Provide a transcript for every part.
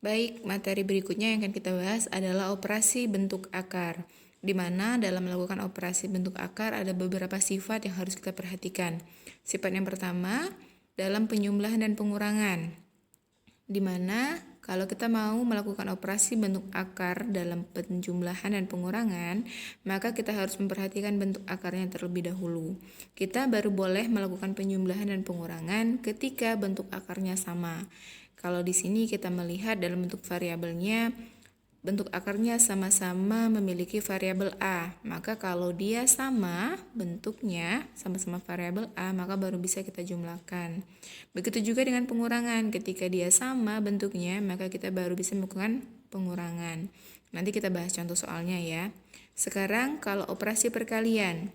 Baik, materi berikutnya yang akan kita bahas adalah operasi bentuk akar, di mana dalam melakukan operasi bentuk akar ada beberapa sifat yang harus kita perhatikan. Sifat yang pertama, dalam penjumlahan dan pengurangan, di mana kalau kita mau melakukan operasi bentuk akar dalam penjumlahan dan pengurangan, maka kita harus memperhatikan bentuk akarnya terlebih dahulu. Kita baru boleh melakukan penjumlahan dan pengurangan ketika bentuk akarnya sama. Kalau di sini kita melihat dalam bentuk variabelnya, bentuk akarnya sama-sama memiliki variabel A. Maka kalau dia sama bentuknya, sama-sama variabel A, maka baru bisa kita jumlahkan. Begitu juga dengan pengurangan. Ketika dia sama bentuknya, maka kita baru bisa melakukan pengurangan. Nanti kita bahas contoh soalnya ya. Sekarang kalau operasi perkalian.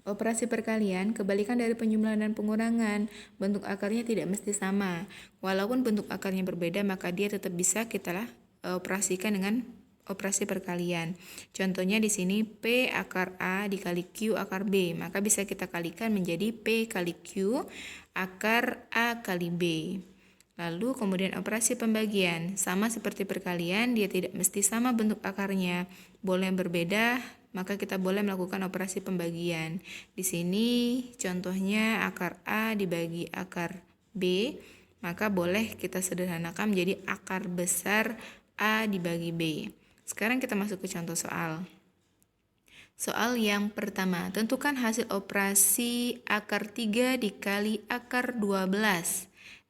Operasi perkalian, kebalikan dari penjumlahan dan pengurangan, bentuk akarnya tidak mesti sama. Walaupun bentuk akarnya berbeda, maka dia tetap bisa kita operasikan dengan operasi perkalian. Contohnya di sini P akar A dikali Q akar B, maka bisa kita kalikan menjadi P kali Q akar A kali B. Lalu kemudian operasi pembagian, sama seperti perkalian, dia tidak mesti sama bentuk akarnya, boleh berbeda, maka kita boleh melakukan operasi pembagian. Di sini contohnya akar A dibagi akar B, maka boleh kita sederhanakan menjadi akar besar A dibagi B. Sekarang kita masuk ke contoh soal. Soal yang pertama, tentukan hasil operasi akar 3 dikali akar 12.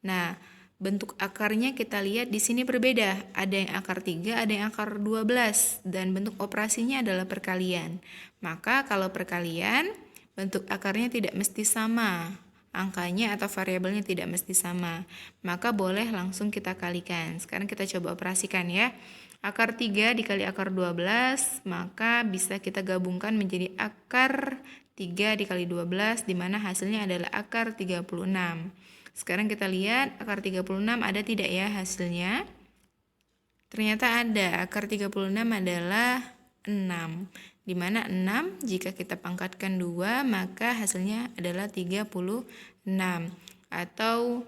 Nah, bentuk akarnya kita lihat di sini berbeda. Ada yang akar 3, ada yang akar 12. Dan bentuk operasinya adalah perkalian. Maka kalau perkalian, bentuk akarnya tidak mesti sama. Angkanya atau variabelnya tidak mesti sama. Maka boleh langsung kita kalikan. Sekarang kita coba operasikan ya. Akar 3 dikali akar 12, maka bisa kita gabungkan menjadi akar 3 dikali 12, di mana hasilnya adalah akar 36. Sekarang kita lihat akar 36 ada tidak ya hasilnya? Ternyata ada, akar 36 adalah 6. Di mana 6 jika kita pangkatkan 2, maka hasilnya adalah 36. Atau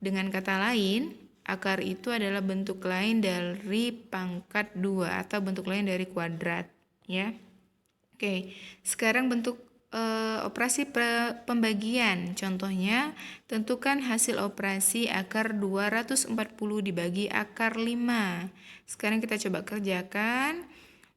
dengan kata lain, akar itu adalah bentuk lain dari pangkat 2 atau bentuk lain dari kuadrat ya. Oke, sekarang bentuk operasi pembagian. Contohnya, tentukan hasil operasi akar 240 dibagi akar 5. Sekarang kita coba kerjakan.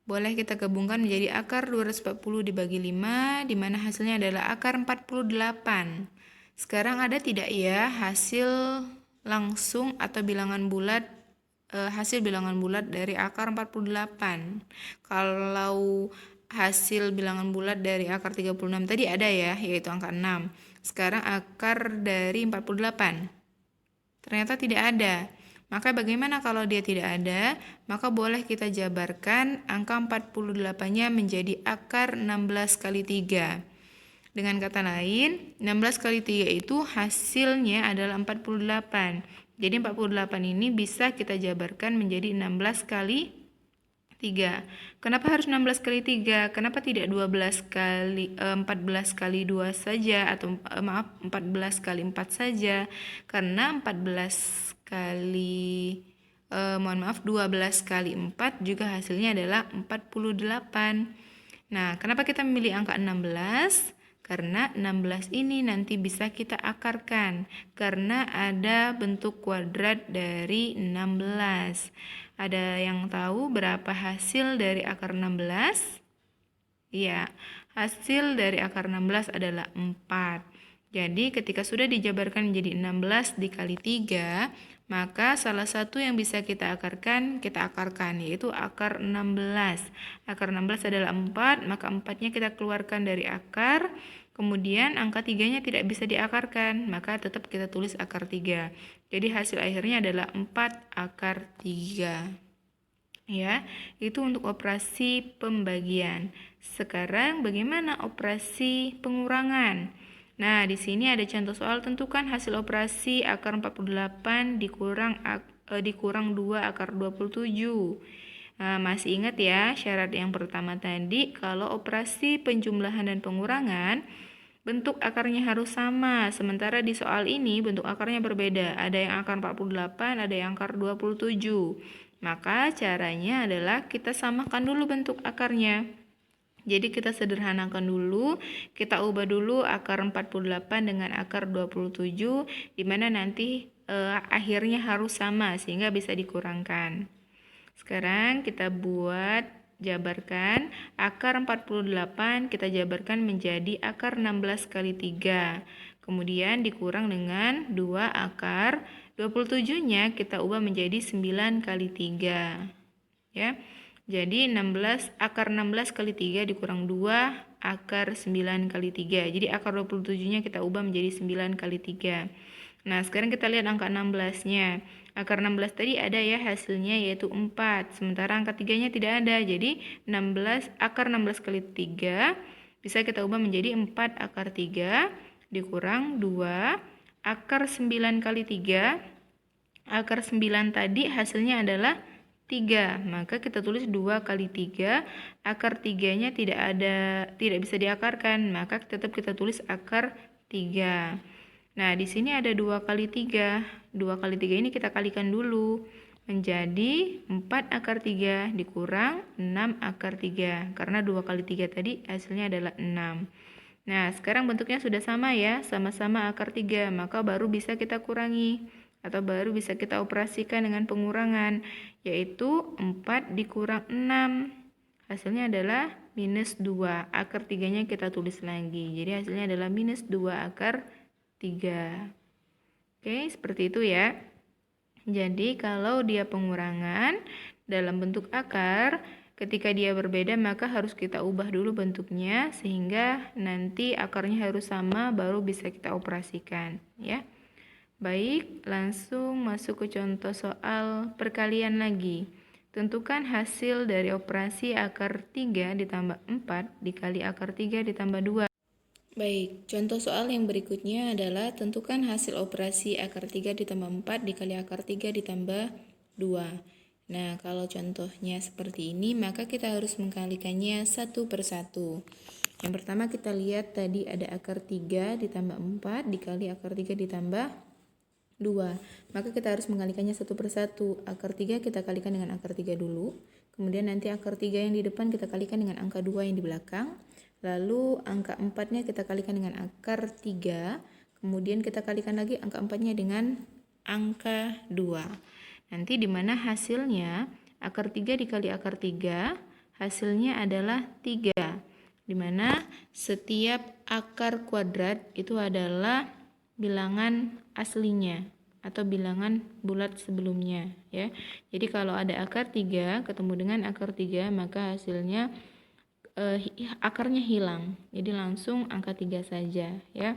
Boleh kita gabungkan menjadi akar 240 dibagi 5, di mana hasilnya adalah akar 48. Sekarang ada tidak ya hasil langsung atau bilangan bulat, hasil bilangan bulat dari akar 48. Kalau hasil bilangan bulat dari akar 36 tadi ada ya, yaitu angka 6. Sekarang akar dari 48. Ternyata tidak ada. Maka bagaimana kalau dia tidak ada? Maka boleh kita jabarkan angka 48-nya menjadi akar 16 kali 3. Dengan kata lain, 16 kali 3 itu hasilnya adalah 48. Jadi 48 ini bisa kita jabarkan menjadi 16 kali 3. Kenapa harus 16 kali 3? Kenapa tidak 14 kali 2 saja atau 14 kali 4 saja? Karena 14 kali 12 kali 4 juga hasilnya adalah 48. Nah, kenapa kita memilih angka 16? Karena 16 ini nanti bisa kita akarkan karena ada bentuk kuadrat dari 16. Ada yang tahu berapa hasil dari akar 16? Iya, hasil dari akar 16 adalah 4. Jadi ketika sudah dijabarkan menjadi 16 dikali 3, maka salah satu yang bisa kita akarkan, yaitu akar 16. Akar 16 adalah 4, maka 4-nya kita keluarkan dari akar, kemudian angka 3-nya tidak bisa diakarkan, maka tetap kita tulis akar 3. Jadi hasil akhirnya adalah 4 akar 3. Ya, itu untuk operasi pembagian. Sekarang bagaimana operasi pengurangan? Nah, di sini ada contoh soal, tentukan hasil operasi akar 48 dikurang 2 akar 27. Nah, masih ingat ya syarat yang pertama tadi, kalau operasi penjumlahan dan pengurangan, bentuk akarnya harus sama. Sementara di soal ini bentuk akarnya berbeda. Ada yang akar 48, ada yang akar 27. Maka caranya adalah kita samakan dulu bentuk akarnya. Jadi kita sederhanakan dulu, kita ubah dulu akar 48 dengan akar 27, di mana nanti akhirnya harus sama sehingga bisa dikurangkan. Sekarang kita jabarkan akar 48 kita jabarkan menjadi akar 16 kali 3. Kemudian dikurang dengan 2 akar 27-nya kita ubah menjadi 9 kali 3. Ya. Jadi akar 16 kali 3 dikurang 2 akar 9 kali 3. Jadi akar 27-nya kita ubah menjadi 9 kali 3. Nah, sekarang kita lihat angka 16-nya. Akar 16 tadi ada ya hasilnya yaitu 4. Sementara angka 3-nya tidak ada. Jadi akar 16 kali 3 bisa kita ubah menjadi 4 akar 3 dikurang 2 akar 9 kali 3. Akar 9 tadi hasilnya adalah 3, maka kita tulis 2 kali 3, akar 3-nya tidak bisa diakarkan, maka tetap kita tulis akar 3. Nah, di sini ada 2 kali 3. 2 kali 3 ini kita kalikan dulu menjadi 4 akar 3 dikurang 6 akar 3. Karena 2 kali 3 tadi hasilnya adalah 6. Nah, sekarang bentuknya sudah sama ya, sama-sama akar 3, maka baru bisa kita kurangi atau baru bisa kita operasikan dengan pengurangan, yaitu 4 dikurang 6. Hasilnya adalah minus 2. Akar 3-nya kita tulis lagi. Jadi hasilnya adalah minus 2 akar 3. Oke, seperti itu ya. Jadi kalau dia pengurangan dalam bentuk akar, ketika dia berbeda maka harus kita ubah dulu bentuknya sehingga nanti akarnya harus sama baru bisa kita operasikan ya. Baik, langsung masuk ke contoh soal perkalian lagi. Tentukan hasil dari operasi akar 3 ditambah 4 dikali akar 3 ditambah 2. Baik, contoh soal yang berikutnya adalah tentukan hasil operasi akar 3 ditambah 4 dikali akar 3 ditambah 2. Nah, kalau contohnya seperti ini, maka kita harus mengkalikannya satu per satu. Yang pertama kita lihat tadi ada akar 3 ditambah 4 dikali akar 3 ditambah 2. Maka kita harus mengalikannya satu per satu. Akar 3 kita kalikan dengan akar 3 dulu. Kemudian nanti akar 3 yang di depan kita kalikan dengan angka 2 yang di belakang. Lalu angka 4-nya kita kalikan dengan akar 3. Kemudian kita kalikan lagi angka 4-nya dengan angka 2. Nanti di mana hasilnya akar 3 dikali akar 3 hasilnya adalah 3. Di mana setiap akar kuadrat itu adalah bilangan aslinya atau bilangan bulat sebelumnya ya. Jadi kalau ada akar 3 ketemu dengan akar 3 maka hasilnya akarnya hilang. Jadi langsung angka 3 saja ya.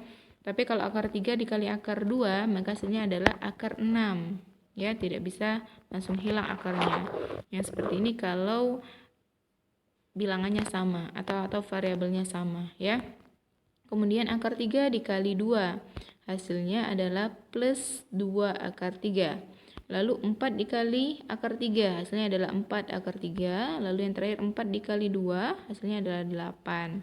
Tapi kalau akar 3 dikali akar 2 maka hasilnya adalah akar 6 ya, tidak bisa langsung hilang akarnya. Yang seperti ini kalau bilangannya sama atau variabelnya sama ya. Kemudian akar 3 dikali 2 hasilnya adalah plus 2 akar 3. Lalu 4 dikali akar 3 hasilnya adalah 4 akar 3. Lalu yang terakhir 4 dikali 2 hasilnya adalah 8.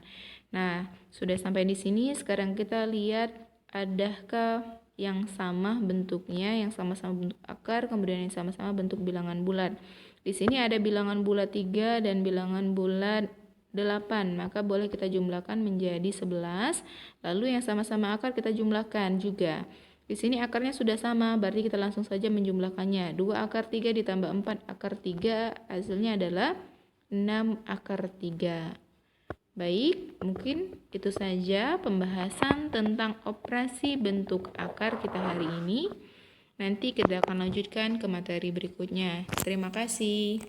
Nah, sudah sampai di sini. Sekarang kita lihat adakah yang sama bentuknya, yang sama-sama bentuk akar, kemudian yang sama-sama bentuk bilangan bulat. Di sini ada bilangan bulat 3 dan bilangan bulat 8, maka boleh kita jumlahkan menjadi 11. Lalu yang sama-sama akar kita jumlahkan juga. Di sini akarnya sudah sama, berarti kita langsung saja menjumlahkannya. 2 akar 3 ditambah 4 akar 3 hasilnya adalah 6 akar 3. Baik, mungkin itu saja pembahasan tentang operasi bentuk akar kita hari ini. Nanti kita akan lanjutkan ke materi berikutnya. Terima kasih.